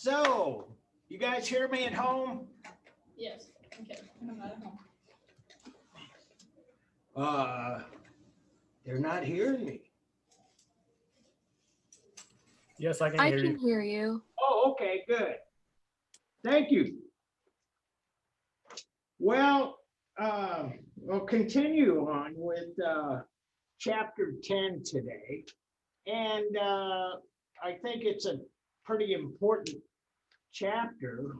So, you guys hear me at home? Yes. Okay. I'm not at home. They're not hearing me. Yes, I can I hear can you. hear you. Oh, okay, good. Thank you. Well, we'll continue on with chapter 10 today. And I think it's a pretty important chapter.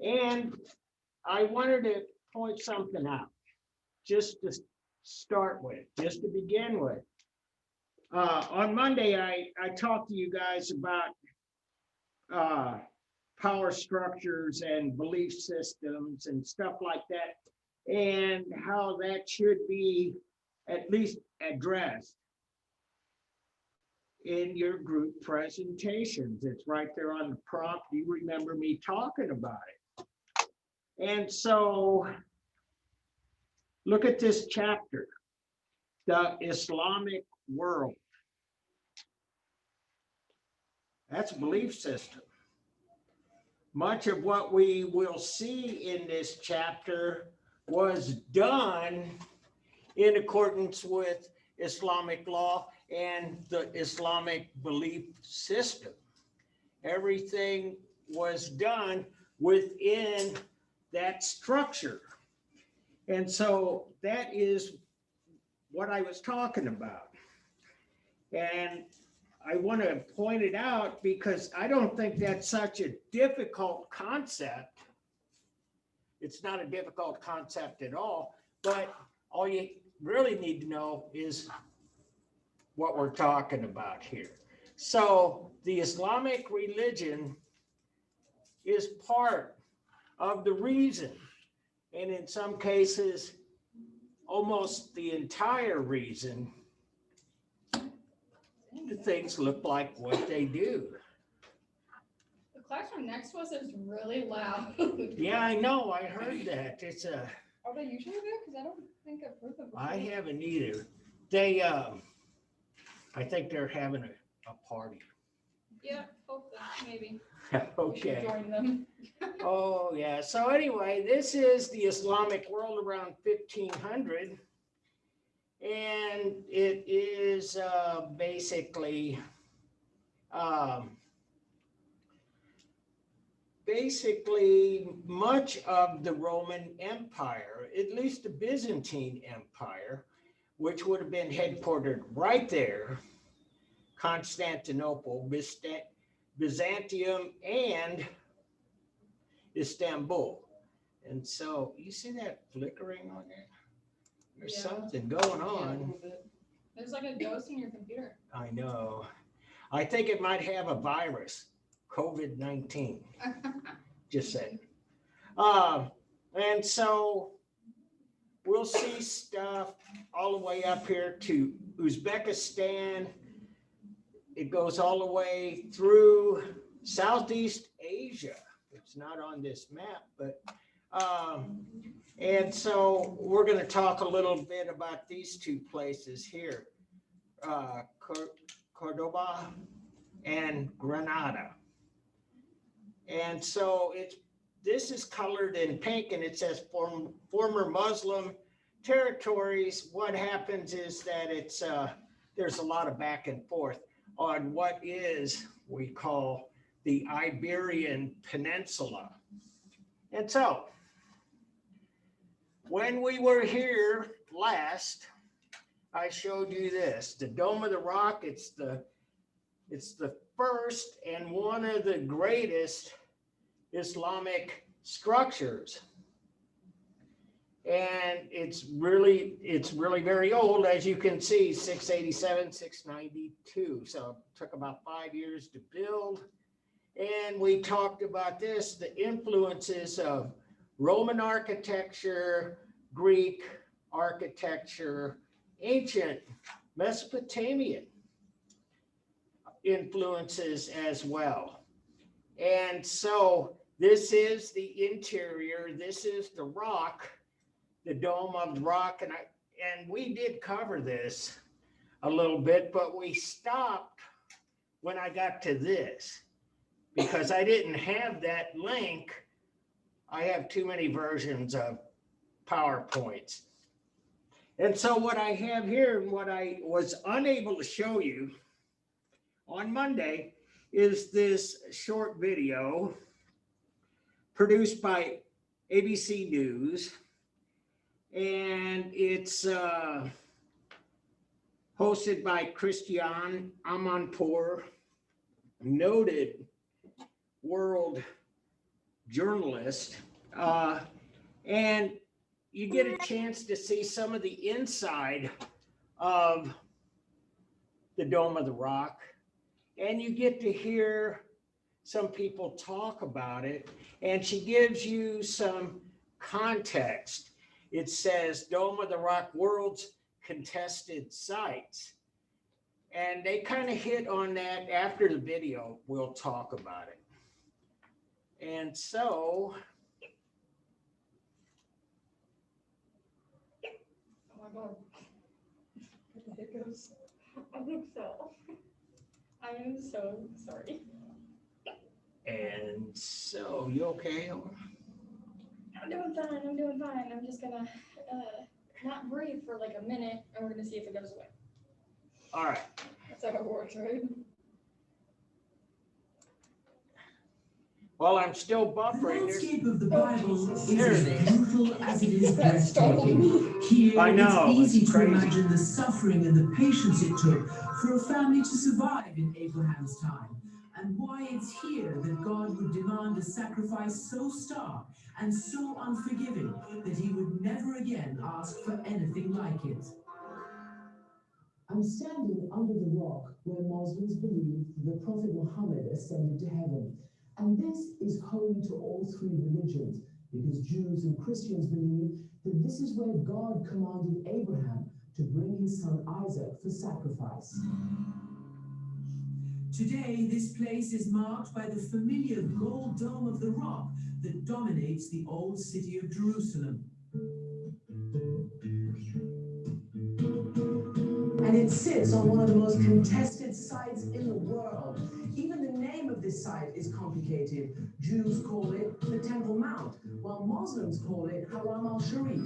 And I wanted to point something out just to start with, just to begin with. On Monday, I talked to you guys about power structures and belief systems and stuff like that, and how that should be at least addressed in your group presentations. It's right there on the prompt. You remember me talking about it. And so look at this chapter, the Islamic world. That's a belief system. Much of what we will see in this chapter was done in accordance with Islamic law and the Islamic belief system. Everything was done within that structure. And so that is what I was talking about. And I want to point it out because I don't think that's such a difficult concept. It's not a difficult concept at all, but all you really need to know is what we're talking about here. So the Islamic religion is part of the reason, and in some cases, almost the entire reason things look like what they do. The classroom next to us is really loud. Yeah, I know. I heard that. It's a. Are they usually there? Because I don't think I've heard them before. I haven't either. They. I think they're having a party. Yeah, hope that maybe. We should Okay. join them. Oh yeah. So anyway, this is the Islamic world around 1500, and it is basically. Basically much of the Roman Empire, at least the Byzantine Empire, which would have been headquartered right there, Constantinople, Byzantium, and Istanbul. And so you see that flickering on there? There's Yeah. something going Yeah, a on. little bit. There's like a ghost in your computer. I know. I think it might have a virus, COVID-19. Just saying. And so we'll see stuff all the way up here to Uzbekistan. It goes all the way through Southeast Asia. It's not on this map, but and so we're going to talk a little bit about these two places here, Cordoba and Granada. And so this is colored in pink, and it says former Muslim territories. What happens is that it's there's a lot of back and forth on what is we call the Iberian Peninsula. And so when we were here last, I showed you this, the Dome of the Rock. It's the first and one of the greatest Islamic structures. And it's really very old, as you can see, 687, 692. So it took about 5 years to build. And we talked about this, the influences of Roman architecture, Greek architecture, ancient Mesopotamian influences as well. And so this is the interior, this is the rock, the Dome of the Rock, and we did cover this a little bit, but we stopped when I got to this, because I didn't have that link. I have too many versions of PowerPoints. And so what I have here and what I was unable to show you on Monday is this short video produced by ABC News. And it's hosted by Christian Amanpour, noted world journalist. And you get a chance to see some of the inside of the Dome of the Rock, and you get to hear some people talk about it, and she gives you some context. It says Dome of the Rock, world's contested sites. And they kind of hit on that after the video. We'll talk about it. And so, Oh my God. The hiccups. I am so sorry. and so, you okay? I'm doing fine. I'm just gonna not breathe for like a minute and we're gonna see if it goes away. All right. That's how it works, right? While I'm still The buffering, landscape of the Bible is There as it is. brutal as it is That startled me. breathtaking. Here, I know, it's easy it's to crazy. imagine the suffering and the patience it took for a family to survive in Abraham's time, and why it's here that God would demand a sacrifice so stark and so unforgiving that he would never again ask for anything like it. I'm standing under the rock where Muslims believe the Prophet Muhammad ascended to heaven. And this is holy to all three religions, because Jews and Christians believe that this is where God commanded Abraham to bring his son Isaac for sacrifice. Today, this place is marked by the familiar gold dome of the rock that dominates the old city of Jerusalem. And it sits on one of the most contested sites in the world. Even the name of this site is complicated. Jews call it the Temple Mount, while Muslims call it Haram al-Sharif,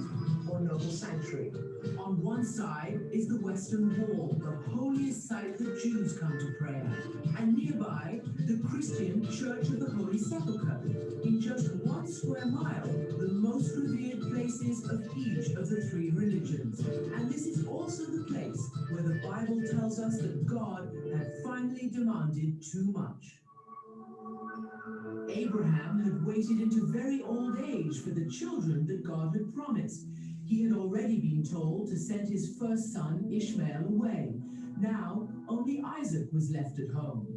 or Noble Sanctuary. On one side is the Western Wall, the holiest site that Jews come to pray at, and nearby, the Christian Church of the Holy Sepulchre. In just 1 square mile, the most revered places of each of the three religions. And this is also the place where the Bible tells us that God had finally demanded too much. Abraham had waited into very old age for the children that God had promised. He had already been told to send his first son, Ishmael, away. Now, only Isaac was left at home.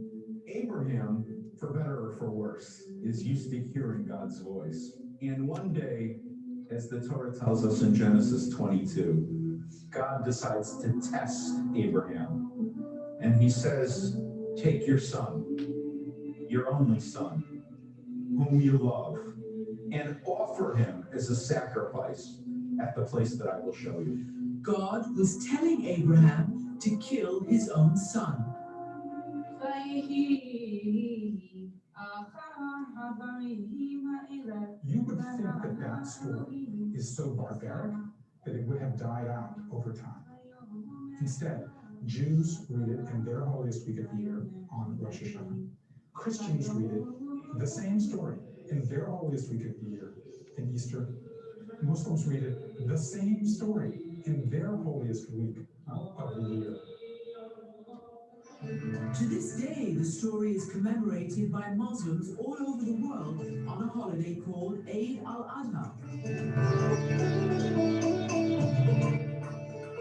Abraham, for better or for worse, is used to hearing God's voice. And one day, as the Torah tells us in Genesis 22, God decides to test Abraham. And he says, take your son, your only son, whom you love, and offer him as a sacrifice at the place that I will show you. God was telling Abraham to kill his own son. You would think that that story is so barbaric that it would have died out over time. Instead, Jews read it in their holiest week of the year on Rosh Hashanah. Christians read it, the same story, in their holiest week of the year in Easter. Muslims read it, the same story, in their holiest week of the year. To this day, the story is commemorated by Muslims all over the world on a holiday called Eid al-Adha.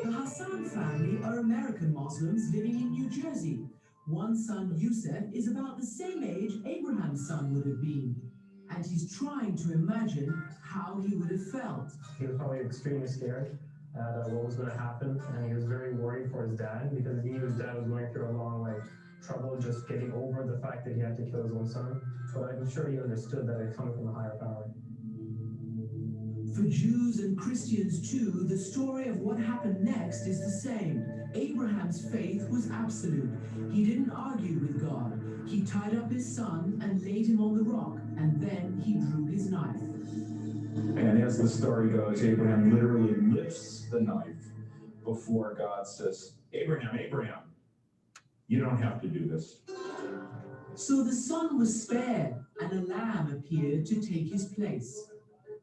The Hassan family are American Muslims living in New Jersey. One son, Yusef, is about the same age Abraham's son would have been. And he's trying to imagine how he would have felt. He was probably extremely scared at what was going to happen, and he was very worried for his dad because he knew his dad was going through a long trouble just getting over the fact that he had to kill his own son. But I'm sure he understood that it coming from a higher power. For Jews and Christians too, the story of what happened next is the same. Abraham's faith was absolute. He didn't argue with God. He tied up his son and laid him on the rock, and then he drew his knife. And as the story goes, Abraham literally lifts the knife before God says, Abraham, Abraham, you don't have to do this. So the son was spared, and a lamb appeared to take his place.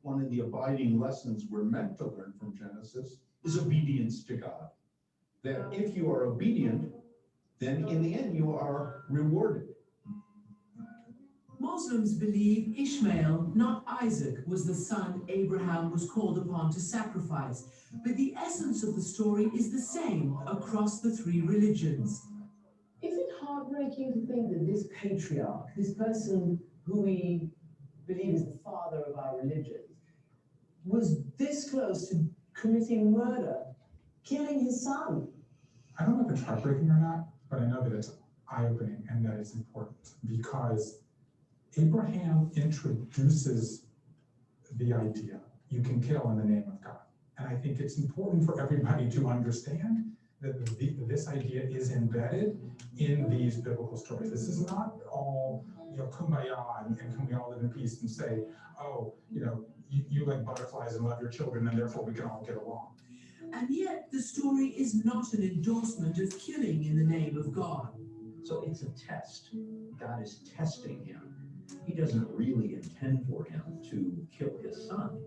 One of the abiding lessons we're meant to learn from Genesis is obedience to God. That if you are obedient, then in the end you are rewarded. Muslims believe Ishmael, not Isaac, was the son Abraham was called upon to sacrifice, but the essence of the story is the same across the three religions. Is it heartbreaking to think that this patriarch, this person who we believe is the father of our religion, was this close to committing murder, killing his son? I don't know if it's heartbreaking or not, but I know that it's eye-opening and that it's important because Abraham introduces the idea you can kill in the name of God. And I think it's important for everybody to understand that this idea is embedded in these biblical stories. This is not all, kumbaya and can we all live in peace and say, oh, you like butterflies and love your children and therefore we can all get along. And yet the story is not an endorsement of killing in the name of God. So it's a test. God is testing him. He doesn't really intend for him to kill his son.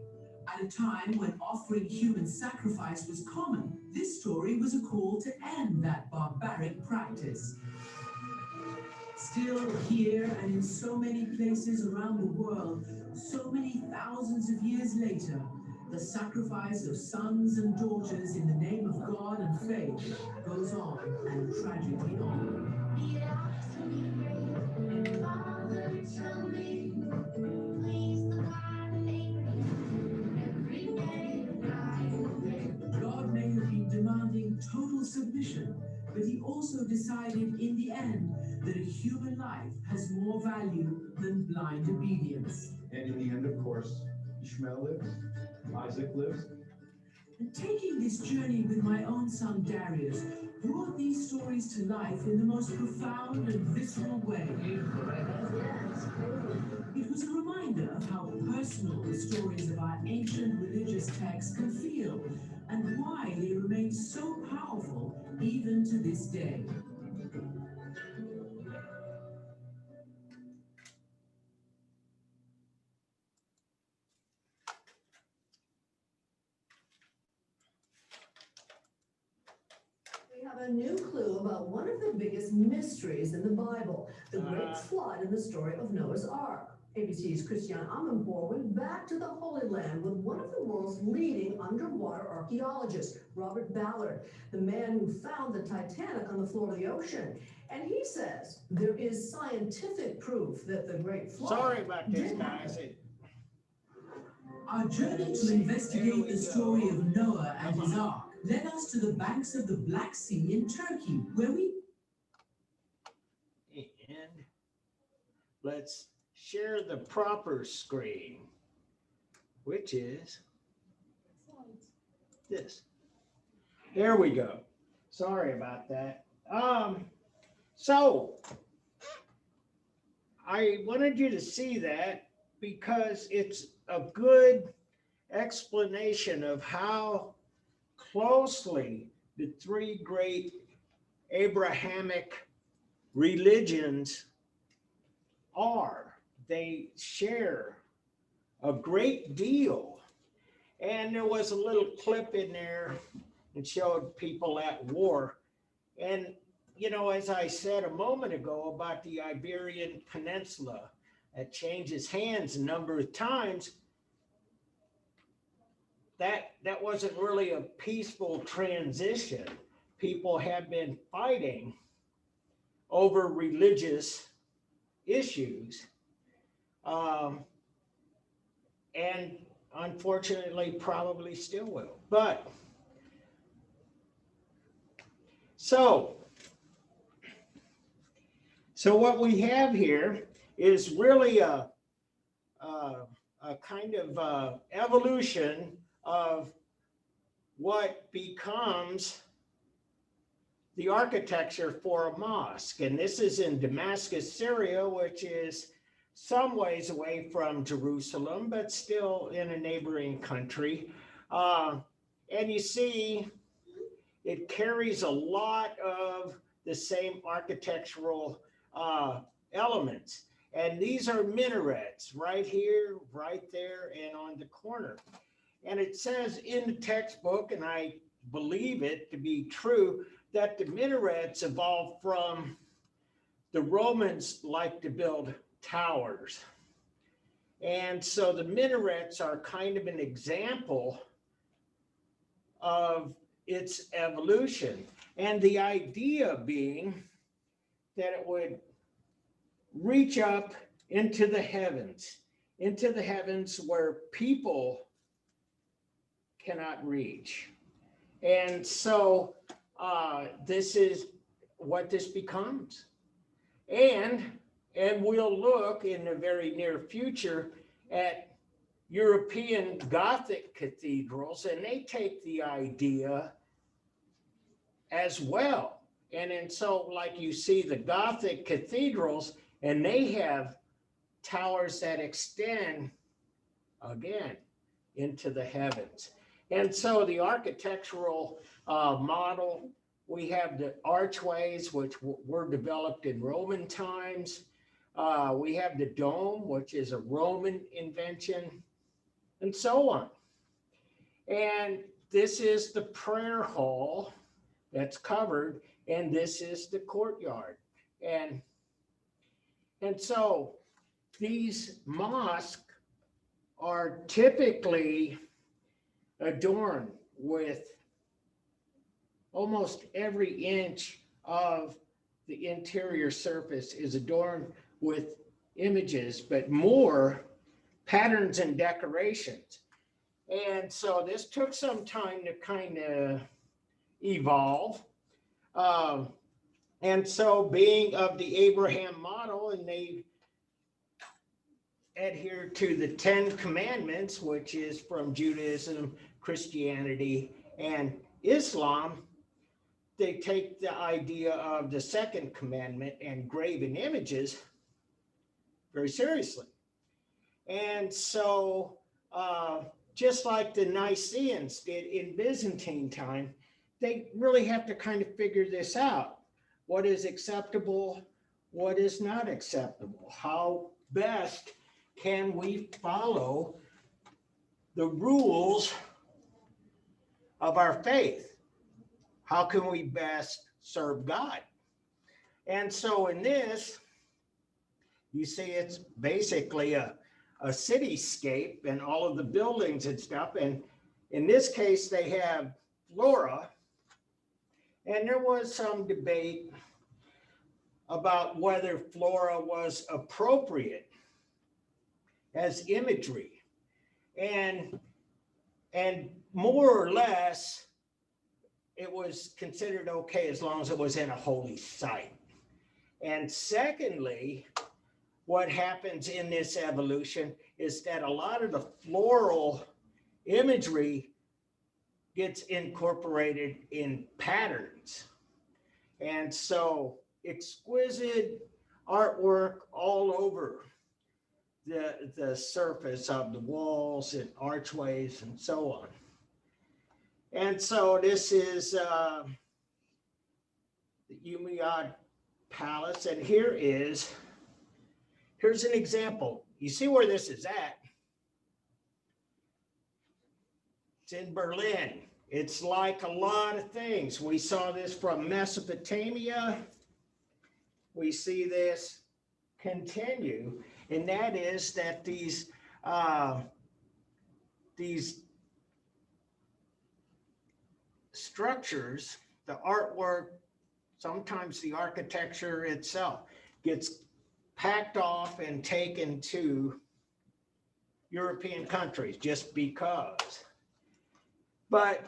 At a time when offering human sacrifice was common, this story was a call to end that barbaric practice. Still, here and in so many places around the world, so many thousands of years later, the sacrifice of sons and daughters in the name of God and faith goes on and tragically on. God may have been demanding total submission, but he also decided in the end that a human life has more value than blind obedience. And in the end, of course, Ishmael lives, Isaac lives. And taking this journey with my own son Darius brought these stories to life in the most profound and visceral way. It was a reminder of how personal the stories of our ancient religious texts can feel and why they remain so powerful even to this day. We have a new clue about one of the biggest mysteries in the Bible, the great flood and the story of Noah's Ark. ABC's Christiane Amanpour went back to the Holy Land with one of the world's leading underwater archaeologists, Robert Ballard, the man who found the Titanic on the floor of the ocean. And he says there is scientific proof that the great flood... Sorry about this, guys. Our journey to investigate the story of Noah and his ark led us to the banks of the Black Sea in Turkey, where we... And let's share the proper screen, which is this. There we go. Sorry about that. So I wanted you to see that because it's a good explanation of how closely the three great Abrahamic religions are. They share a great deal. And there was a little clip in there that showed people at war. And, as I said a moment ago about the Iberian Peninsula that changes hands a number of times, that wasn't really a peaceful transition. People have been fighting over religious issues. And unfortunately, probably still will. But so what we have here is really a kind of evolution of what becomes the architecture for a mosque. And this is in Damascus, Syria, which is some ways away from Jerusalem, but still in a neighboring country. And you see, it carries a lot of the same architectural elements. And these are minarets right here, right there, and on the corner. And it says in the textbook, and I believe it to be true, that the minarets evolved from the Romans like to build towers. And so the minarets are kind of an example of its evolution. And the idea being that it would reach up into the heavens where people cannot reach. And so this is what this becomes. And we'll look in the very near future at European Gothic cathedrals, and they take the idea as well. And so like you see the Gothic cathedrals, and they have towers that extend again into the heavens. And so the architectural model, we have the archways, which were developed in Roman times. We have the dome, which is a Roman invention, and so on. And this is the prayer hall that's covered, and this is the courtyard. And so these mosques are typically adorned with almost every inch of the interior surface is adorned with images, but more patterns and decorations. And so this took some time to kind of evolve. And so being of the Abraham model, and they adhere to the 10 Commandments, which is from Judaism, Christianity, and Islam, they take the idea of the second commandment and graven images very seriously. And so just like the Nicaeans did in Byzantine time, they really have to kind of figure this out. What is acceptable? What is not acceptable? How best can we follow the rules of our faith? How can we best serve God? And so in this, you see it's basically a cityscape and all of the buildings and stuff. And in this case, they have flora. And there was some debate about whether flora was appropriate as imagery. And more or less, it was considered okay as long as it was in a holy site. And secondly, what happens in this evolution is that a lot of the floral imagery gets incorporated in patterns. And so exquisite artwork all over the surface of the walls and archways and so on. And so this is the Umayyad Palace, and here's an example. You see where this is at? It's in Berlin. It's like a lot of things. We saw this from Mesopotamia. We see this continue, and that is that these structures, the artwork, sometimes the architecture itself gets packed off and taken to European countries just because. But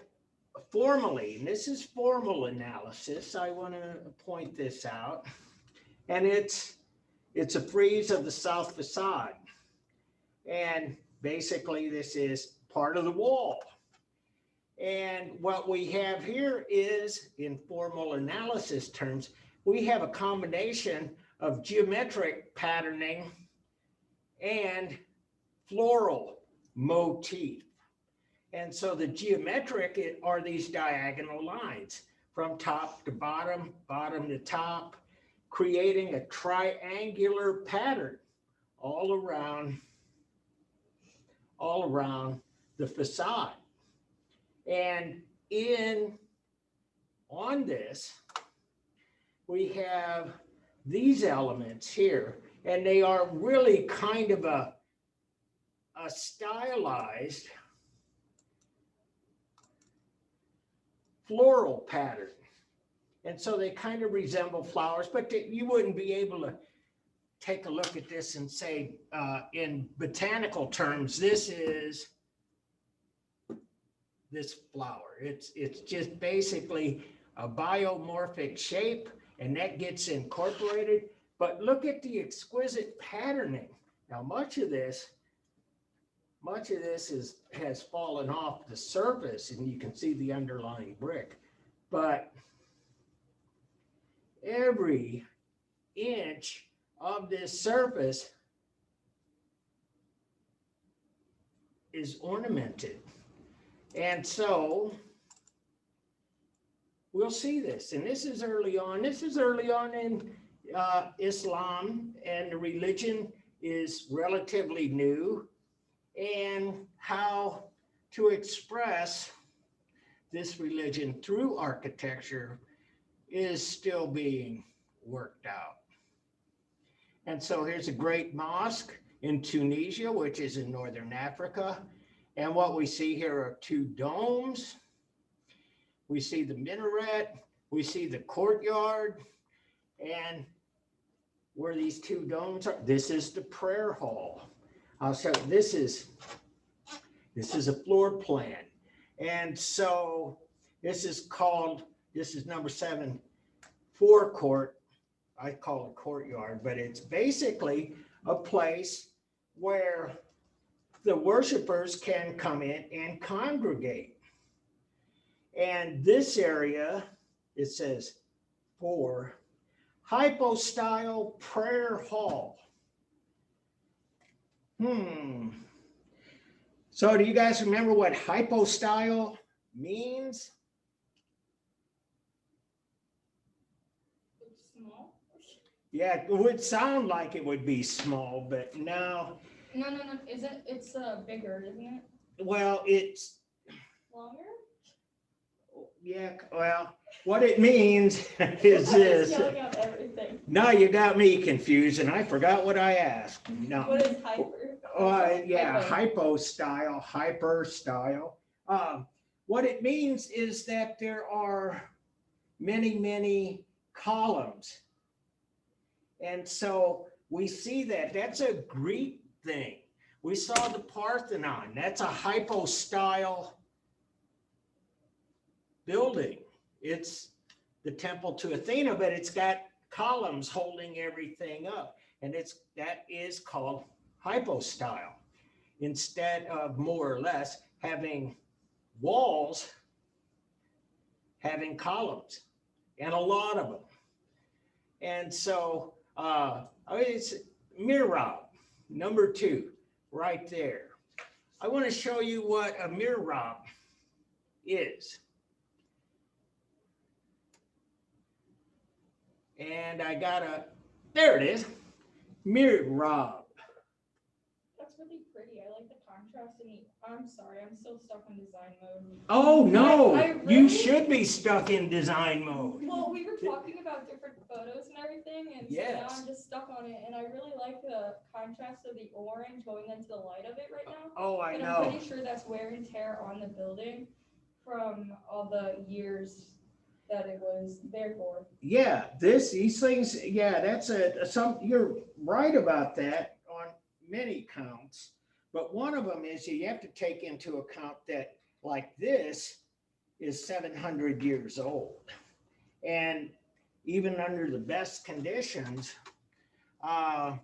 formally, and this is formal analysis, I want to point this out, and it's a frieze of the south facade. And Basically, this is part of the wall. And what we have here is, in formal analysis terms, we have a combination of geometric patterning and floral motif. And so the geometric are these diagonal lines from top to bottom, bottom to top, creating a triangular pattern all around the facade. And on this, we have these elements here, and they are really kind of a stylized floral pattern. And so they kind of resemble flowers, but you wouldn't be able to take a look at this and say, in botanical terms, this is this flower. It's just basically a biomorphic shape, and that gets incorporated. But look at the exquisite patterning. Now, much of this has fallen off the surface, and you can see the underlying brick. But every inch of this surface is ornamented. And so we'll see this. And this is early on. This is early on in Islam, and the religion is relatively new. And how to express this religion through architecture is still being worked out. And so here's a great mosque in Tunisia, which is in northern Africa. And what we see here are two domes. We see the minaret, we see the courtyard, and where these two domes are, this is the prayer hall. I'll show you, this is a floor plan. And so this is number 7, forecourt. I call it courtyard, but it's basically a place where the worshipers can come in and congregate. And this area, it says 4, hypostyle prayer hall. So do you guys remember what hypostyle means? Small? Yeah, it would sound like it would be small, but no. No. It's bigger, isn't it? Well, it's Longer? yeah. Well, what it means is this. Yelling out everything. Now you got me confused, and I forgot what I asked. No. What is hyper? Yeah, hyper style. What it means is that there are many columns. And so we see that. That's a Greek thing. We saw the Parthenon. That's a hypostyle building. It's the temple to Athena, but it's got columns holding everything up. And that is called hypostyle. Instead of more or less having walls, having columns, and a lot of them. And so it's mihrab, number 2, right there. I want to show you what a mihrab is. And there it is, mihrab. That's really pretty. I like the contrast in the, I'm sorry, I'm still stuck in design mode. Oh no, I really, you should be stuck in design mode. Well, we were talking about different photos and everything, and so now I'm just stuck on it, and I really like the contrast of the orange going into the light of it right now. Oh, I know. I'm pretty sure that's wear and tear on the building from all the years that it was there for. Yeah, these things, yeah, that's you're right about that on many counts. But one of them is you have to take into account that like this is 700 years old. And even under the best conditions, time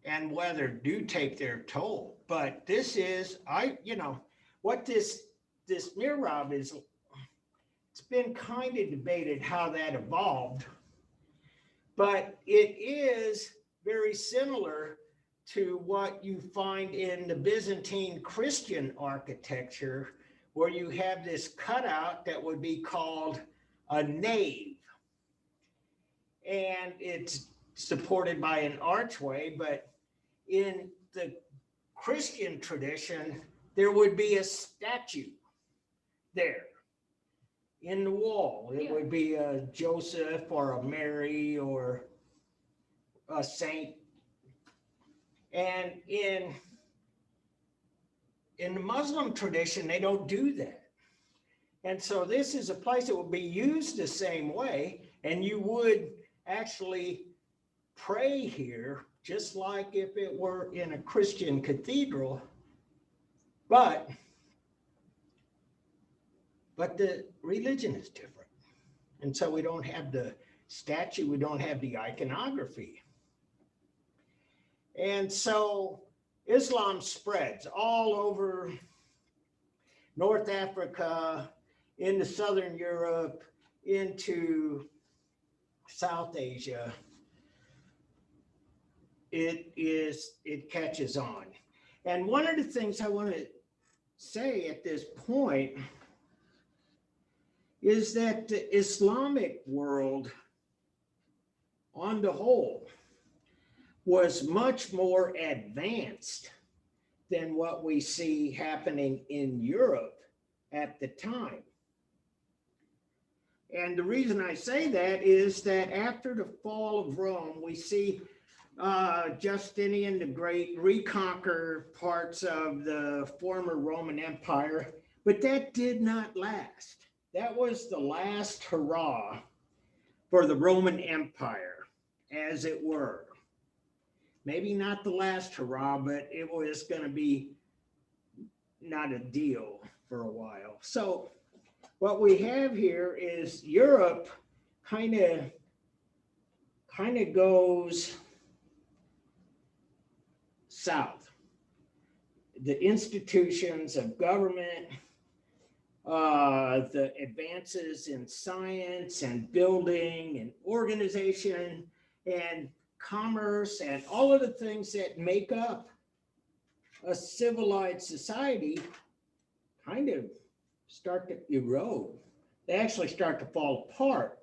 and weather do take their toll. But this is, what this mihrab is, it's been kind of debated how that evolved, but it is very similar to what you find in the Byzantine Christian architecture, where you have this cutout that would be called a nave. And it's supported by an archway, but in the Christian tradition, there would be a statue there in the wall. It would be a Joseph or a Mary or a saint. And in the Muslim tradition, they don't do that. And so this is a place that would be used the same way, and you would actually pray here, just like if it were in a Christian cathedral, but the religion is different. And so we don't have the statue, we don't have the iconography. And so Islam spreads all over North Africa, into Southern Europe, into South Asia. It catches on. And one of the things I want to say at this point is that the Islamic world, on the whole, was much more advanced than what we see happening in Europe at the time. And the reason I say that is that after the fall of Rome, we see Justinian the Great reconquer parts of the former Roman Empire, but that did not last. That was the last hurrah for the Roman Empire, as it were. Maybe not the last hurrah, but it was going to be not a deal for a while. So what we have here is Europe kind of goes south. The institutions of government, the advances in science and building and organization and commerce and all of the things that make up a civilized society kind of start to erode. They actually start to fall apart.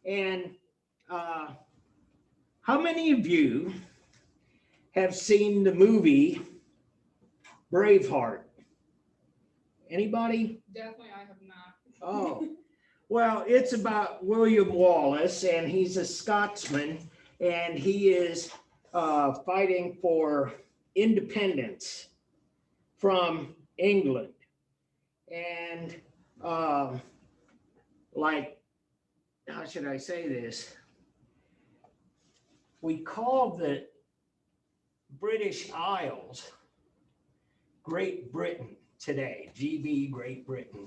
And how many of you have seen the movie Braveheart? Anybody? Definitely, I have not. Oh, well, it's about William Wallace, and he's a Scotsman, and he is fighting for independence from England. And like, how should I say this? We call the British Isles Great Britain today, GB, Great Britain.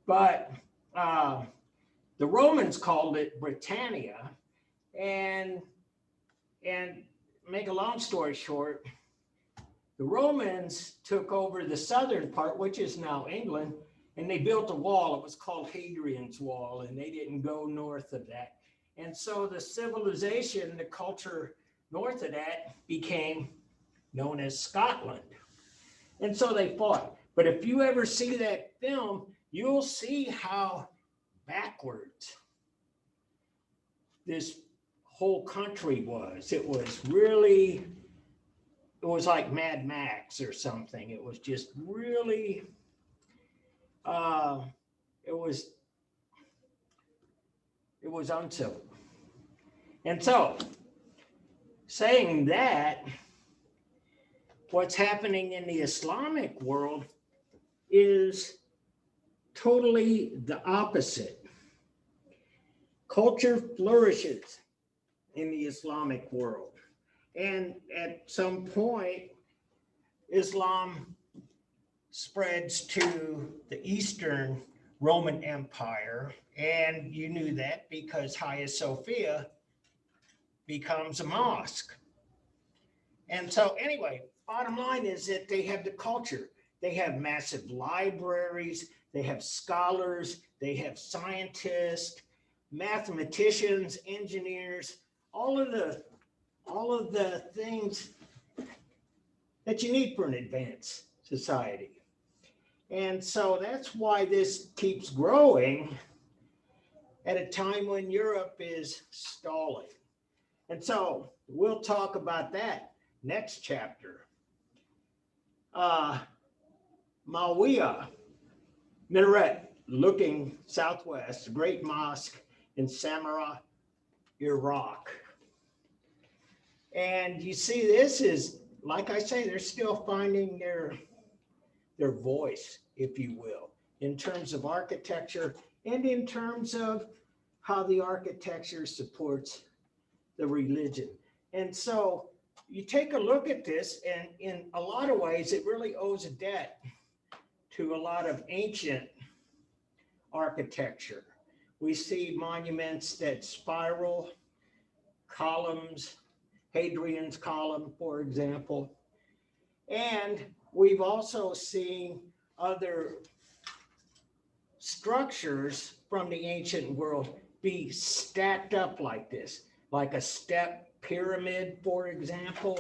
But the Romans called it Britannia, and make a long story short, the Romans took over the southern part, which is now England, and they built a wall. It was called Hadrian's Wall, and they didn't go north of that. And so the civilization, the culture north of that became known as Scotland. And so they fought. But if you ever see that film, you'll see how backwards this whole country was. It was really, it was like Mad Max or something. It was just really, it was uncivil. And so, saying that, what's happening in the Islamic world is totally the opposite. Culture flourishes in the Islamic world. And at some point, Islam spreads to the Eastern Roman Empire. And you knew that because Hagia Sophia becomes a mosque. And so anyway, bottom line is that they have the culture. They have massive libraries, they have scholars, they have scientists, mathematicians, engineers, all of the things that you need for an advanced society. And so that's why this keeps growing at a time when Europe is stalling. And so we'll talk about that next chapter. Mawiyah minaret looking southwest, the great mosque in Samarra, Iraq. And you see, this is, like I say, they're still finding their voice, if you will, in terms of architecture and in terms of how the architecture supports the religion. And so you take a look at this, and in a lot of ways, it really owes a debt to a lot of ancient architecture. We see monuments that spiral, columns, Hadrian's column, for example. And we've also seen other structures from the ancient world be stacked up like this, like a step pyramid, for example,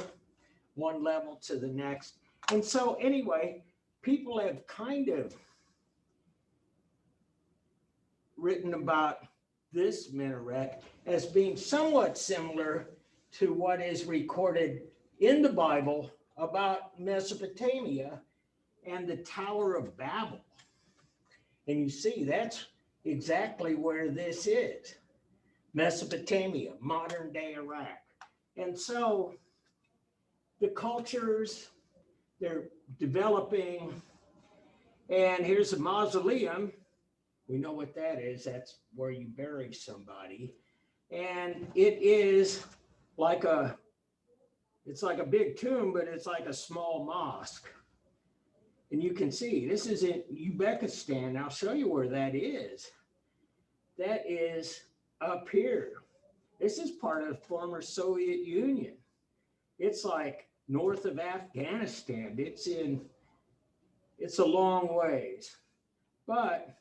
one level to the next. And so anyway, people have kind of written about this minaret as being somewhat similar to what is recorded in the Bible about Mesopotamia and the Tower of Babel. And you see, that's exactly where this is, Mesopotamia, modern day Iraq. And so the cultures, they're developing, and here's a mausoleum. We know what that is. That's where you bury somebody. And it is like it's like a big tomb, but it's like a small mosque. And you can see, this is in Uzbekistan. I'll show you where that is. That is up here. This is part of the former Soviet Union. It's like north of Afghanistan. It's a long ways, but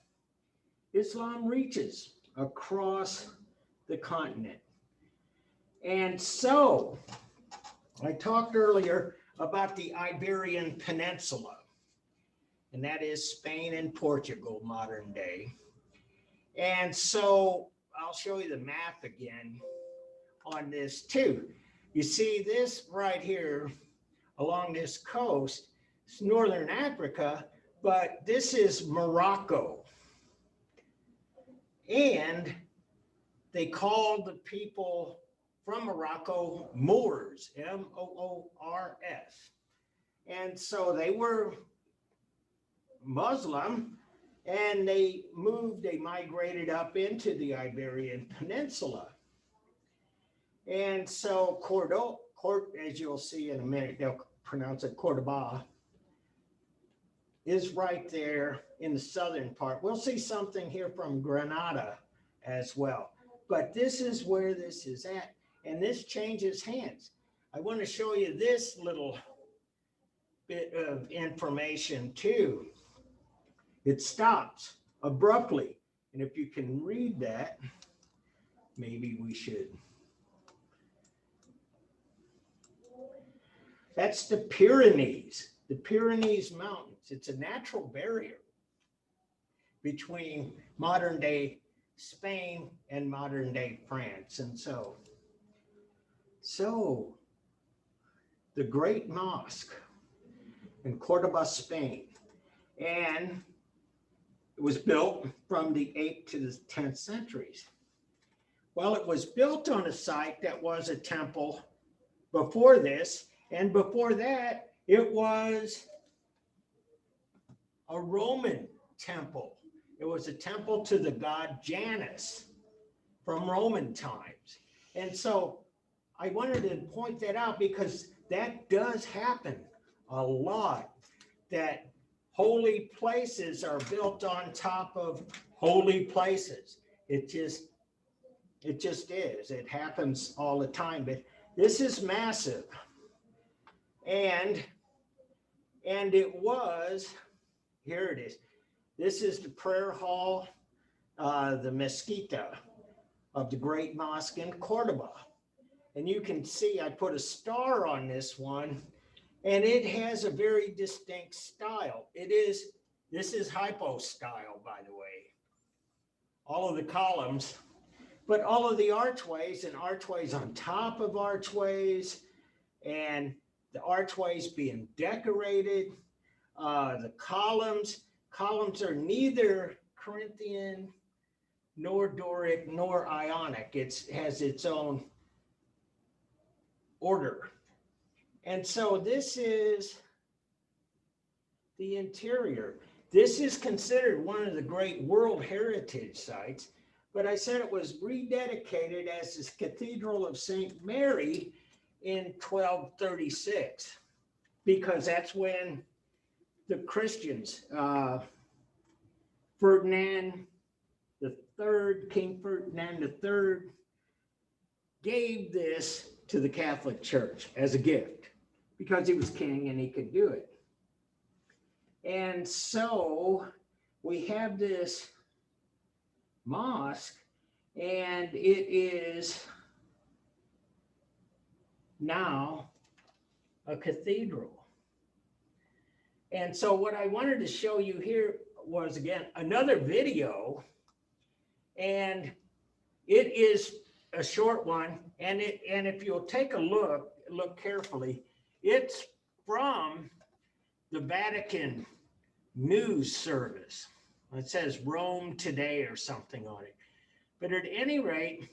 Islam reaches across the continent. And so I talked earlier about the Iberian Peninsula, and that is Spain and Portugal, modern day. And so I'll show you the map again on this too. You see this right here along this coast, it's northern Africa, but this is Morocco. And they called the people from Morocco Moors, Moors. And so they were Muslim, and they migrated up into the Iberian Peninsula. And so Cordoba, as you'll see in a minute, they'll pronounce it Cordoba, is right there in the southern part. We'll see something here from Granada as well. But this is where this is at, and this changes hands. I want to show you this little bit of information too. It stops abruptly, and if you can read that, maybe we should. That's the Pyrenees Mountains. It's a natural barrier between modern day Spain and modern day France. And so the Great Mosque in Cordoba, Spain, and it was built from the 8th to the 10th centuries. Well, it was built on a site that was a temple before this, and before that, it was a Roman temple. It was a temple to the god Janus from Roman times. And so I wanted to point that out because that does happen a lot, that holy places are built on top of holy places. It just is. It happens all the time. But this is massive. And it was, here it is. This is the prayer hall, the Mezquita of the Great Mosque in Cordoba. And you can see I put a star on this one, and it has a very distinct style. This is hypo style, by the way. All of the columns, but all of the archways and archways on top of archways, and the archways being decorated. The columns are neither Corinthian nor Doric nor Ionic. It has its own order. And so this is the interior. This is considered one of the great World Heritage Sites, but I said it was rededicated as the Cathedral of St. Mary in 1236, because that's when the Christians, Ferdinand III, King Ferdinand III, gave this to the Catholic Church as a gift because he was king and he could do it. And so we have this mosque, and it is now a cathedral. And so what I wanted to show you here was, again, another video, and it is a short one, and if you'll take a look carefully, it's from the Vatican news service. It says Rome Today or something on it. But at any rate,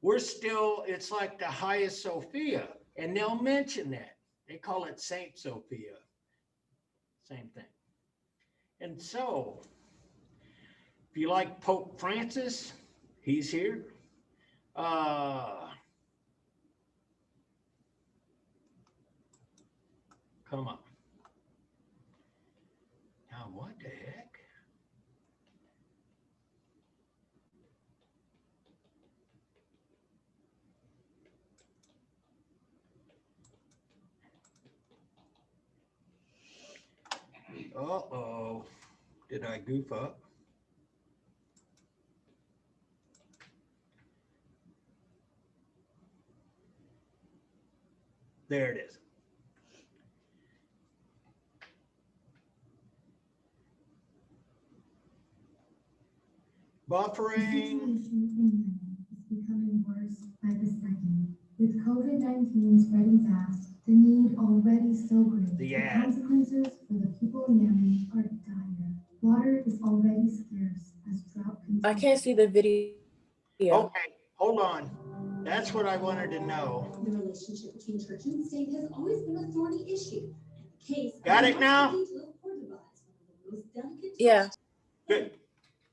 it's like the Hagia Sophia, and they'll mention that. They call it Saint Sophia. Same thing. And so, if you like Pope Francis, he's here. Come on. Now, what the heck? Uh-oh. Did I goof up? There it is. Buffering. The situation in Yemen is becoming worse by the second. With COVID-19 spreading fast, the need already so great, the consequences for the people in Yemen are dire. Water is already scarce as drought continues. I can't see the video. Okay, hold on. That's what I wanted to know. The relationship between church and state has always been a thorny issue. The case Got it now? Yeah. Good.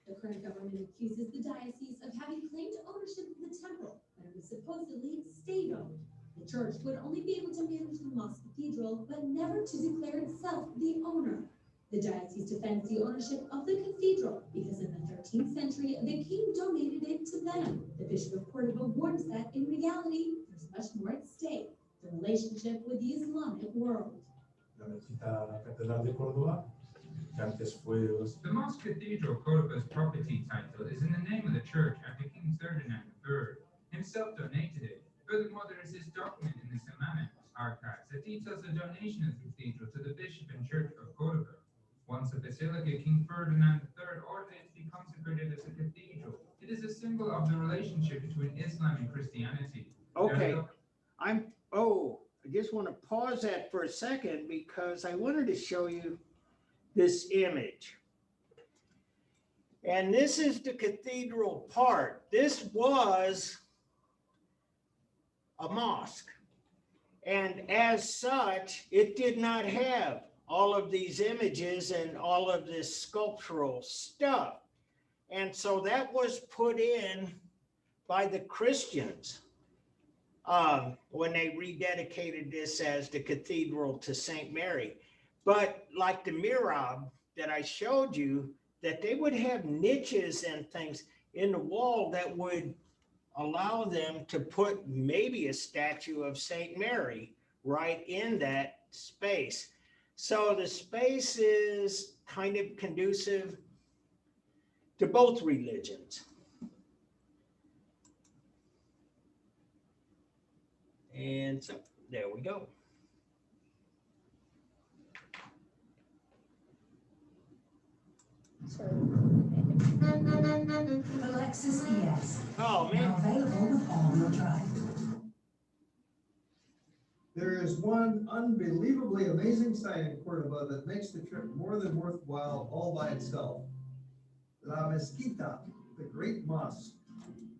The current government accuses the diocese of having claimed ownership of the temple, but it was supposedly state-owned. The church would only be able to manage the mosque cathedral, but never to declare itself the owner. The diocese defends the ownership of the cathedral because in the 13th century, the king donated it to them. The Bishop of Cordoba warns that in reality, there's much more at stake, the relationship with the Islamic world. The Mosque Cathedral Cordoba's property title is in the name of the church after King Ferdinand III himself donated it. Furthermore, there is this document in the Islamic archives that details the donation of the cathedral to the Bishop and Church of Cordoba. Once a basilica, King Ferdinand III ordered it to be consecrated as a cathedral. It is a symbol of the relationship between Islam and Christianity. Okay, I just want to pause that for a second because I wanted to show you this image. And this is the cathedral part. This was a mosque. And as such, it did not have all of these images and all of this sculptural stuff. And so that was put in by the Christians when they rededicated this as the Cathedral to St. Mary. But like the mihrab that I showed you, that they would have niches and things in the wall that would allow them to put maybe a statue of St. Mary right in that space. So the space is kind of conducive to both religions. And so there we go. The Lexus ES. Oh, man. Now available with all-wheel drive. There is one unbelievably amazing sight in Cordoba that makes the trip more than worthwhile all by itself. La Mezquita, the Great Mosque.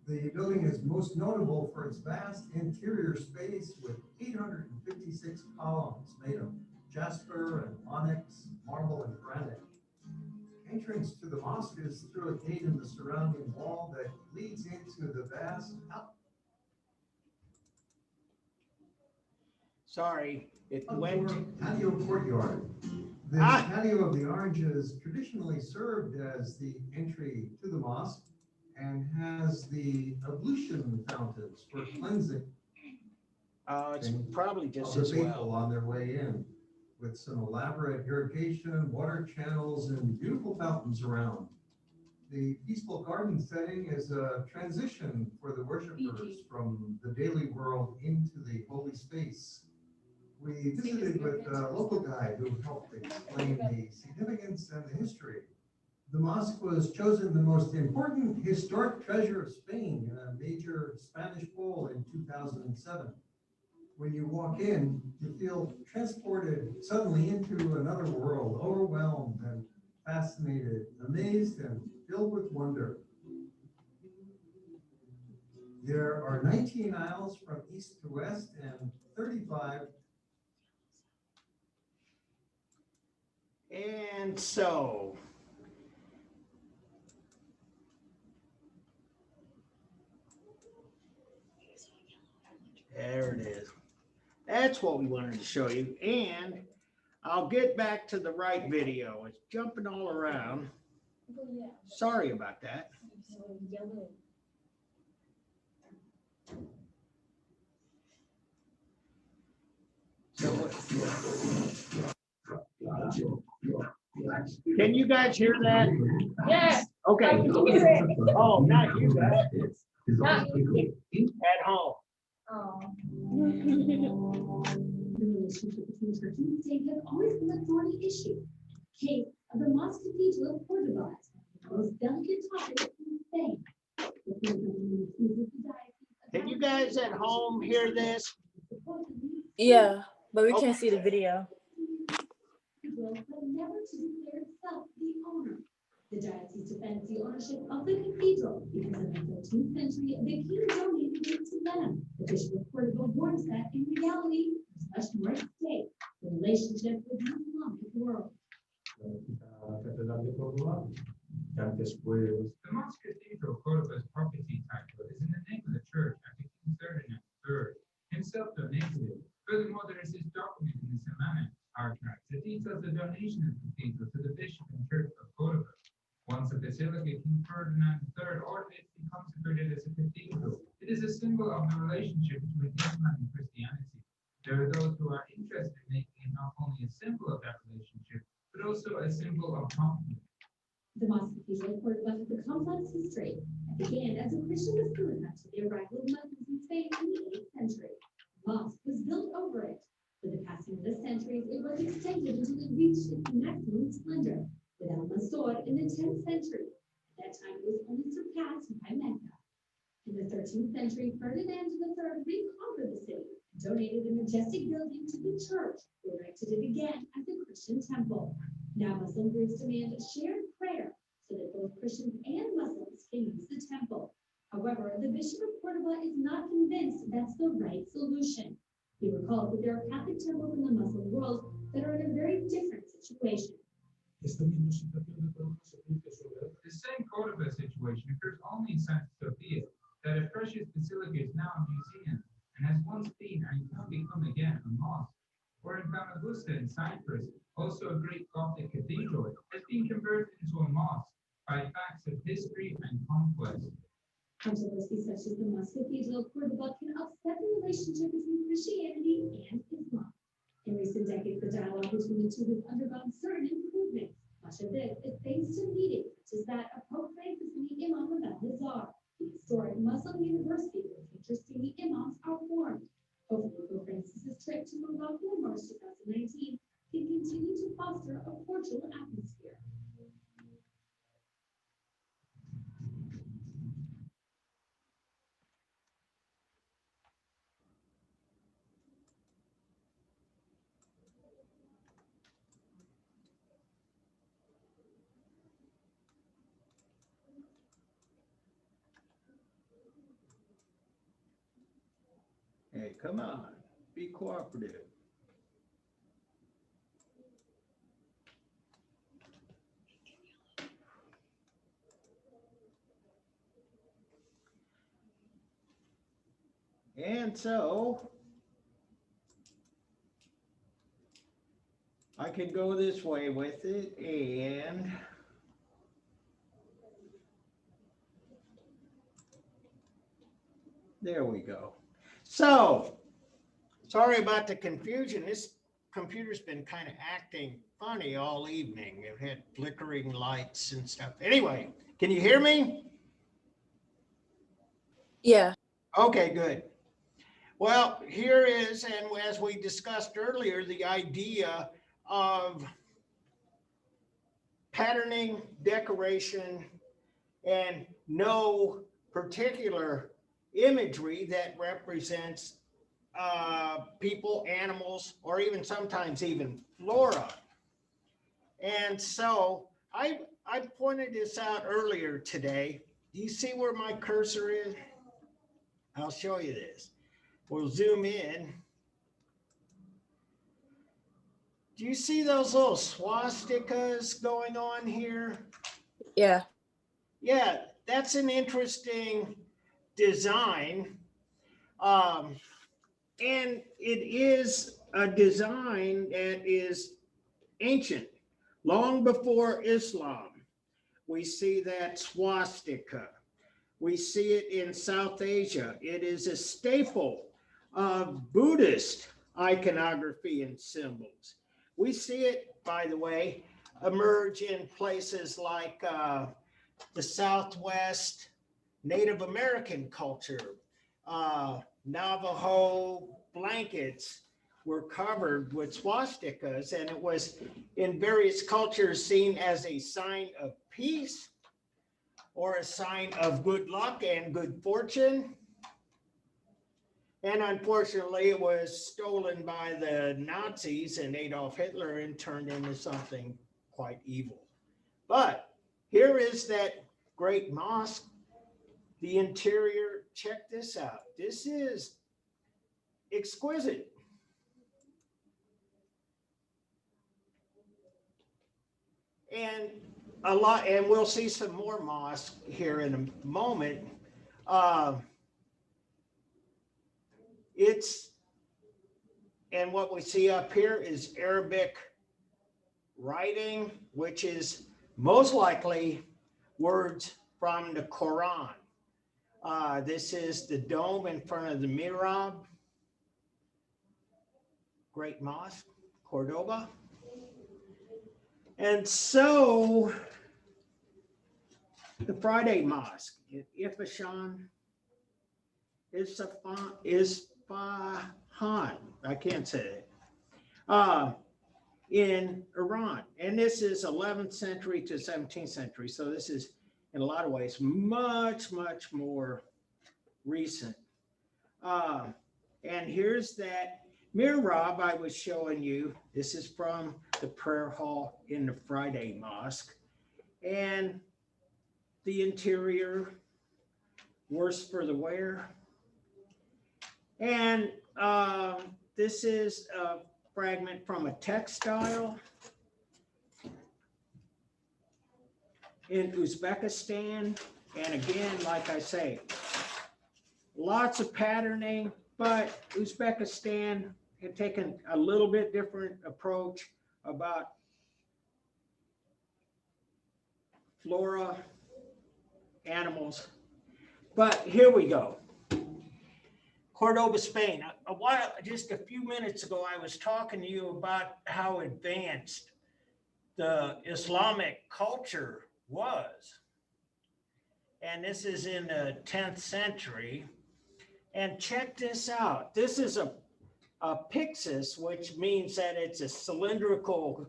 The building is most notable for its vast interior space with 856 columns made of jasper and onyx, marble, and granite. Entrance to the mosque is through a gate in the surrounding wall that leads into the vast Sorry, it went. patio courtyard. The patio of the Orange is traditionally served as the entry to the mosque and has the ablution fountains for cleansing. It's probably just of as the faithful well. on their way in, with some elaborate irrigation, water channels, and beautiful fountains around. The peaceful garden setting is a transition for the worshipers from the daily world into the holy space. We visited with a local guide who helped explain the significance and the history. The mosque was chosen the most important historic treasure of Spain in a major Spanish poll in 2007. When you walk in, you feel transported suddenly into another world, overwhelmed and fascinated, amazed and filled with wonder. There are 19 aisles from east to west and 35. And so there it is. That's what we wanted to show you. And I'll get back to the right video. It's jumping all around. Sorry about that. Can you guys hear that? Yes. Okay. I can hear it. Oh, not you guys. Not you. At home. Oh. The relationship between church and state has always been a thorny issue. Case of the Mosque Cathedral of Cordoba, the most delicate topic in Spain. Can you guys at home hear this? Yeah, but we can't see the video. But never to declare itself the owner. The diocese defends the ownership of the cathedral because in the 13th century, the king donated it to them. The Bishop of Cordoba warns that in reality, it's much more at stake, the relationship with the Islamic world. The Mosque Cathedral Cordoba's property title is in the name of the church after King Ferdinand III himself donated it. Furthermore, there is this document in the Islamic Art that details the donation of the cathedral to the Bishop and Church of Cordoba. Once the basilica, King Ferdinand III ordered it to be consecrated as a cathedral. It is a symbol of the relationship between Islam and Christianity. There are those who are interested in making it not only a symbol of that relationship, but also a symbol of conflict. The Mosque Cathedral of Cordoba has a complex history. It began as a Christian basilica to the arrival of Muslims in Spain in the 8th century. The mosque was built over it. With the passing of the centuries, it was extended until it reached its maximum splendor, with Al-Mansur in the 10th century. At that time, it was only surpassed by Mecca. In the 13th century, Ferdinand III reconquered the city and donated a majestic building to the church, who erected it again as a Christian temple. Now Muslim groups demand a shared prayer so that both Christians and Muslims can use the temple. However, the Bishop of Cordoba is not convinced that's the right solution. He recalls that there are Catholic temples in the Muslim world that are in a very different situation. The same Cordoba situation occurs only in Santa Sofia, that a precious basilica is now a museum and has once been and can become again a mosque. Or in Famagusta in Cyprus, also a great Gothic cathedral, has been converted into a mosque by facts of history and conquest. Controversies such as the Mosque Cathedral of Cordoba can upset the relationship between Christianity and Islam. which it has undergone certain improvements. Much of this is thanks to meetings such as that of Pope Francis and the Imam of Al-Azhar, the historic Muslim university where future Sunni imams are formed. Hopefully, Pope Francis's trip to Morocco in March 2019 can continue to foster a cordial atmosphere. Hey, come on, be cooperative. And so I can go this way with it, and there we go. So, sorry about the confusion. This computer's been kind of acting funny all evening. It had flickering lights and stuff. Anyway, can you hear me? Yeah. Okay, good. Well, here is, and as we discussed earlier, the idea of patterning, decoration, and no particular imagery that represents people, animals, or even sometimes even flora. And so I pointed this out earlier today. Do you see where my cursor is? I'll show you this. We'll zoom in. Do you see those little swastikas going on here? Yeah. Yeah, that's an interesting design. And it is a design that is ancient, long before Islam. We see that swastika. We see it in South Asia. It is a staple of Buddhist iconography and symbols. We see it, by the way, emerge in places like the Southwest Native American culture. Navajo blankets were covered with swastikas, and it was in various cultures seen as a sign of peace or a sign of good luck and good fortune. And unfortunately, it was stolen by the Nazis and Adolf Hitler and turned into something quite evil. But here is that great mosque. The interior, check this out. This is exquisite. And a lot, and we'll see some more mosques here in a moment. And what we see up here is Arabic writing, which is most likely words from the Quran. This is the dome in front of the mihrab. Great mosque, Cordoba. And so the Friday Mosque in Isfahan, I can't say it, in Iran. And this is 11th century to 17th century. So this is, in a lot of ways, much, much more recent. And here's that mihrab I was showing you. This is from the prayer hall in the Friday Mosque. And the interior, worse for the wear. And this is a fragment from a textile in Uzbekistan. And again, like I say, lots of patterning, but Uzbekistan had taken a little bit different approach about flora, animals. But here we go. Cordoba, Spain. Just a few minutes ago, I was talking to you about how advanced the Islamic culture was. And this is in the 10th century. And check this out. This is a pyxis, which means that it's a cylindrical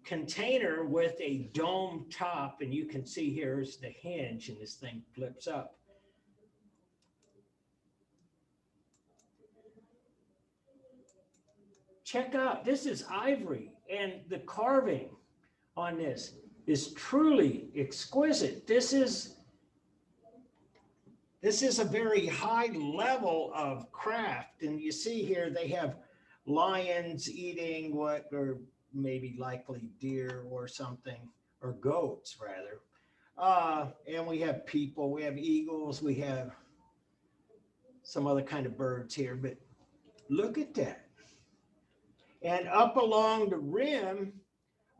container with a dome top. And you can see here's the hinge, and this thing flips up. Check out, this is ivory, and the carving on this is truly exquisite. This is a very high level of craft. And you see here, they have lions eating what are maybe likely deer or something, or goats rather. And we have people, we have eagles, we have some other kind of birds here, but look at that. And up along the rim,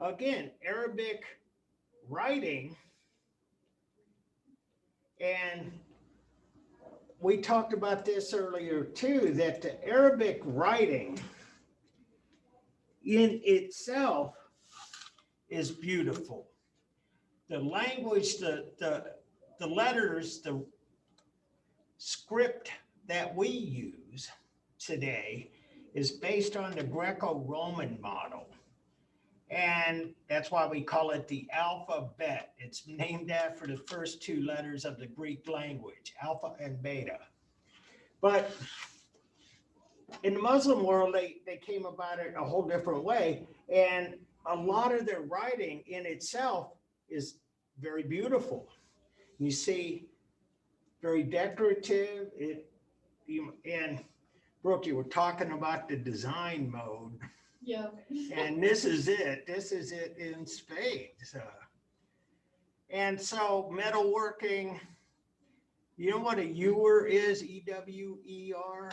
again, Arabic writing. And we talked about this earlier too, that the Arabic writing in itself is beautiful. The language, the letters, the script that we use today is based on the Greco-Roman model. And that's why we call it the alphabet. It's named after the first two letters of the Greek language, alpha and beta. But in the Muslim world, they came about it a whole different way. And a lot of their writing in itself is very beautiful. You see, very decorative. And Brooke, you were talking about the design mode. Yeah. And this is it. This is it in spades. And so metalworking, you know what a ewer is? E-W-E-R?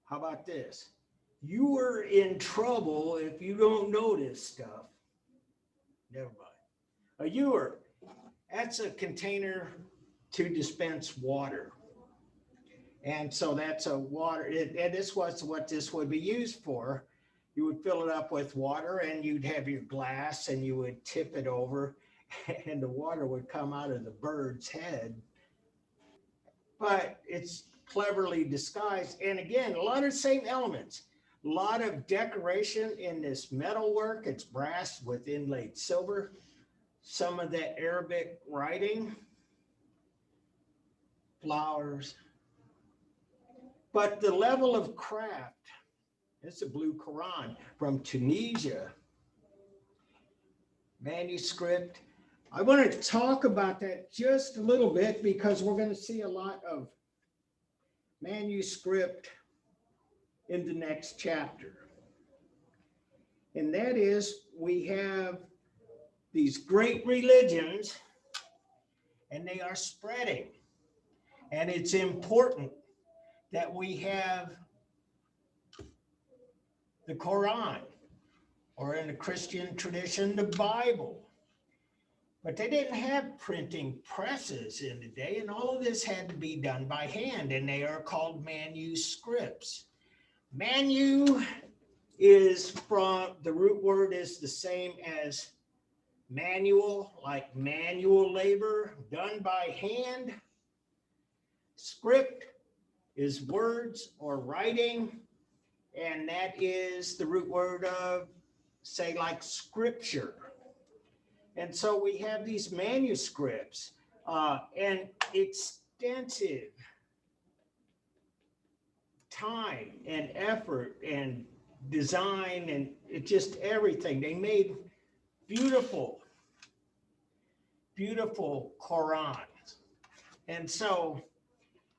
How about this? You are in trouble if you don't know this stuff. Never mind. A ewer, that's a container to dispense water. And so that's a water, and this was what this would be used for. You would fill it up with water, and you'd have your glass, and you would tip it over, and the water would come out of the bird's head. But it's cleverly disguised. And again, a lot of the same elements. A lot of decoration in this metal work. It's brass with inlaid silver. Some of that Arabic writing. Flowers. But the level of craft, it's a blue Quran from Tunisia. Manuscript. I want to talk about that just a little bit because we're going to see a lot of manuscript in the next chapter. And that is, we have these great religions and they are spreading. And it's important that we have the Quran, or in the Christian tradition, the Bible. But they didn't have printing presses in the day, and all of this had to be done by hand, and they are called manuscripts. Manu is from, the root word is the same as manual, like manual labor done by hand. Script is words or writing, and that is the root word of, say, like scripture. And so we have these manuscripts and extensive time and effort and design and just everything. They made beautiful, beautiful Qurans. And so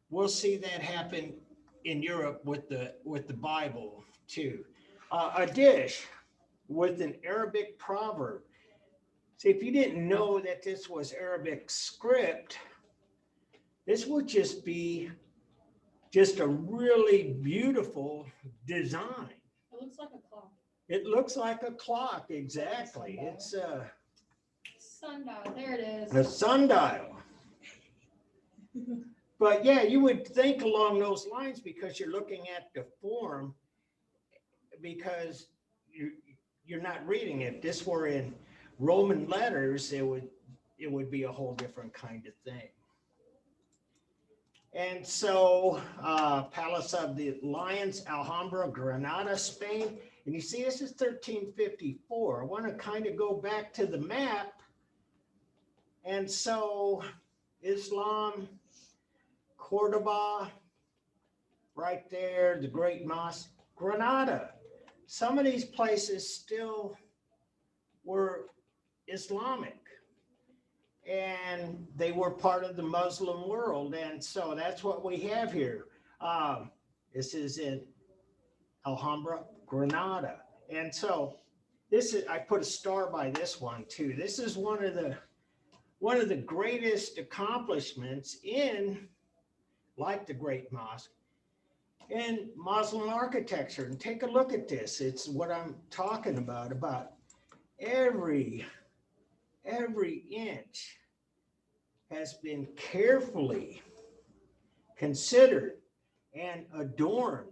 we'll see that happen in Europe with the Bible too. A dish with an Arabic proverb. See, if you didn't know that this was Arabic script, this would just be just a really beautiful design. It looks like a clock. It looks like a clock, exactly. It's sundial. There it is. a sundial. But yeah, you would think along those lines because you're looking at the form, because you're not reading it. This were in Roman letters, it would be a whole different kind of thing. And so Palace of the Lions, Alhambra, Granada, Spain. And you see, this is 1354. I want to kind of go back to the map. And so Islam, Cordoba, right there, the Great Mosque, Granada. Some of these places still were Islamic, and they were part of the Muslim world. And so that's what we have here. This is in Alhambra, Granada. And so this is, I put a star by this one too. This is one of the greatest accomplishments in, like the Great Mosque, in Muslim architecture. And take a look at this. It's what I'm talking about every inch has been carefully considered and adorned.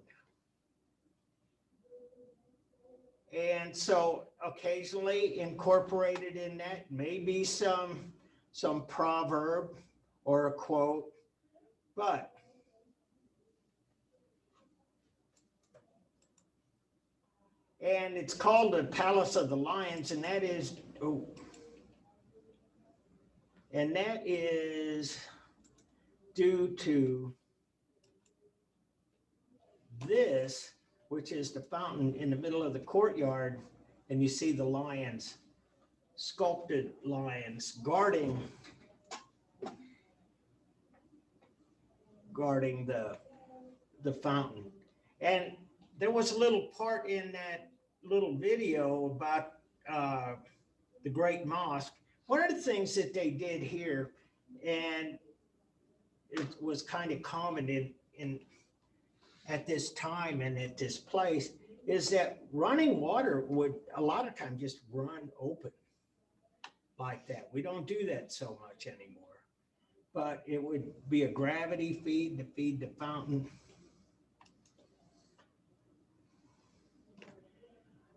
And so occasionally incorporated in that may be some proverb or a quote, but and it's called the Palace of the Lions, and that is due to this, which is the fountain in the middle of the courtyard, and you see the lions, sculpted lions guarding the fountain. And there was a little part in that little video about the Great Mosque. One of the things that they did here, and it was kind of common in at this time and at this place, is that running water would a lot of times just run open like that. We don't do that so much anymore, but it would be a gravity feed to feed the fountain.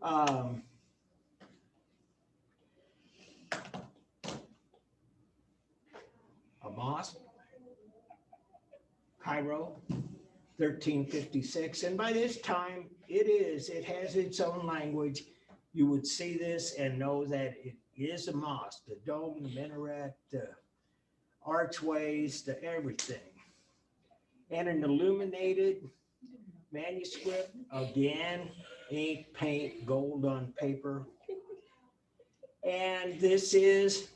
A mosque, Cairo, 1356. And by this time, it has its own language. You would see this and know that it is a mosque, the dome, the minaret, the archways, the everything. And an illuminated manuscript, again, ink, paint, gold on paper. And this is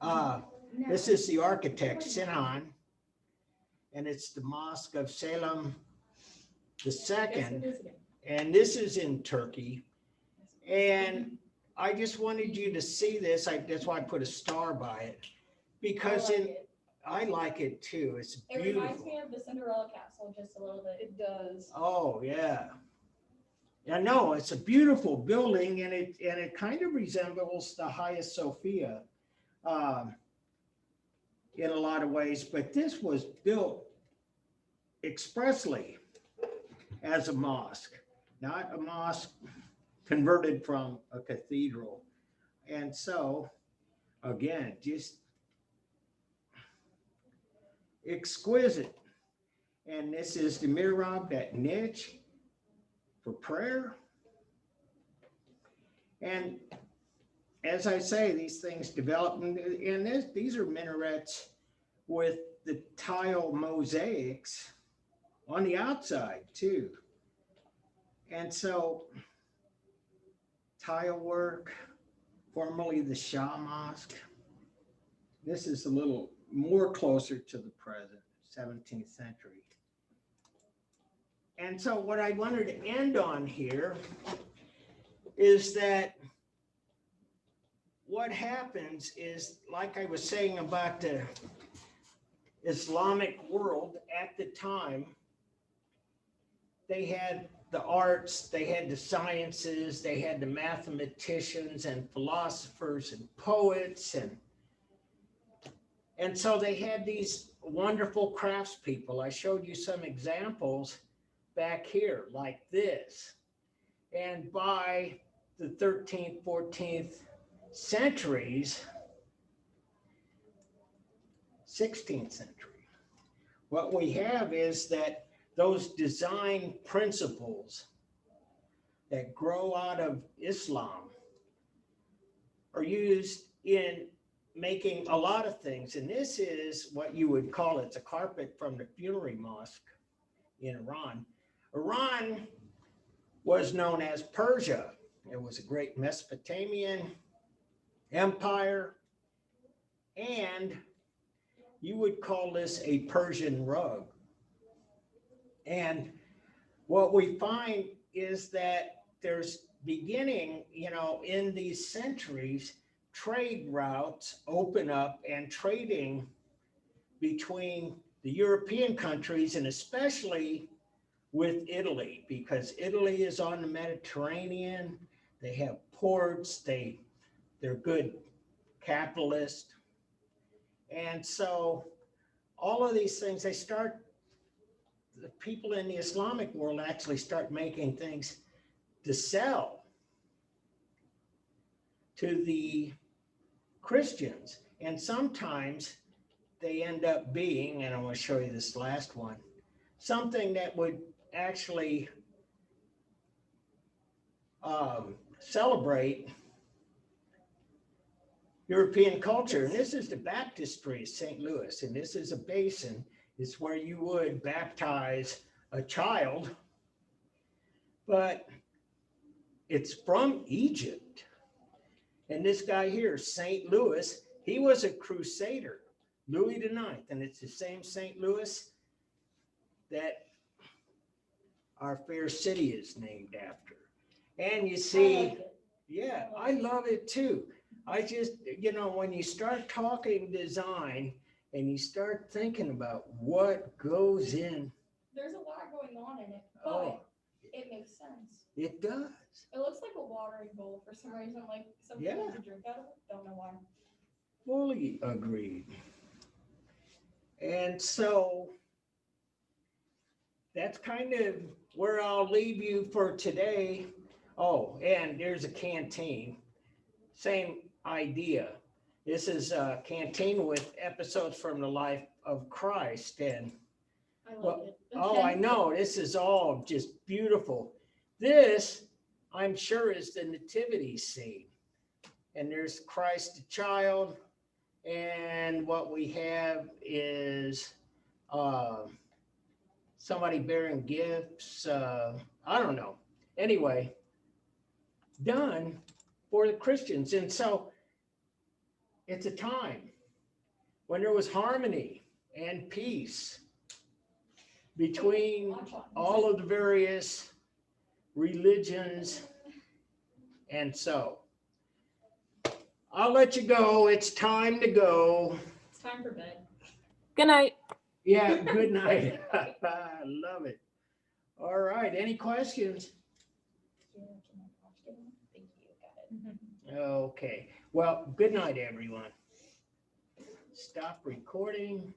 the architect, Sinan, and it's the Mosque of Selim II. And this is in Turkey. And I just wanted you to see this. That's why I put a star by it, because I like it too. It's beautiful. It reminds me of the Cinderella Castle just a little bit. It does. Oh yeah. Yeah, no, it's a beautiful building, and it kind of resembles the Hagia Sophia in a lot of ways, but this was built expressly as a mosque, not a mosque converted from a cathedral. And so, again, just exquisite. And this is the mihrab, that niche for prayer. And as I say, these things develop, and these are minarets with the tile mosaics on the outside too. And so tile work, formerly the Shah Mosque. This is a little more closer to the present, 17th century. And so what I wanted to end on here is that what happens is, like I was saying about the Islamic world at the time, they had the arts, they had the sciences, they had the mathematicians and philosophers and poets, and so they had these wonderful craftspeople. I showed you some examples back here like this. And by the 13th, 14th centuries, 16th century, what we have is that those design principles that grow out of Islam are used in making a lot of things. And this is what you would call, it's a carpet from the funerary mosque in Iran. Iran was known as Persia. It was a great Mesopotamian empire, and you would call this a Persian rug. And what we find is that there's beginning, in these centuries, trade routes open up and trading between the European countries, and especially with Italy, because Italy is on the Mediterranean. They have ports, they're good capitalists. And so all of these things, the people in the Islamic world actually start making things to sell to the Christians. And sometimes they end up being, and I'm going to show you this last one, something that would actually celebrate European culture. And this is the baptistry of St. Louis. And this is a basin. It's where you would baptize a child, but it's from Egypt. And this guy here, St. Louis, he was a crusader, Louis IX. And it's the same St. Louis that our fair city is named after. And you see, yeah, I love it too. I just, when you start talking design and you start thinking about what goes in. There's a lot going on in it, but it makes sense. It does. It looks like a watering bowl for some reason, like something to drink out of it. Don't know why. Fully agreed. And so that's kind of where I'll leave you for today. Oh, and there's a canteen. Same idea. This is a canteen with episodes from the life of Christ. And I like it. Oh, I know. This is all just beautiful. This, I'm sure, is the nativity scene. And there's Christ the child. And what we have is somebody bearing gifts. I don't know. Anyway, done for the Christians. And so it's a time when there was harmony and peace between all of the various religions. And so I'll let you go. It's time to go. It's time for bed. Good night. Yeah, good night. I love it. All right. Any questions? Thank you. Got it. Okay. Well, good night, everyone. Stop recording.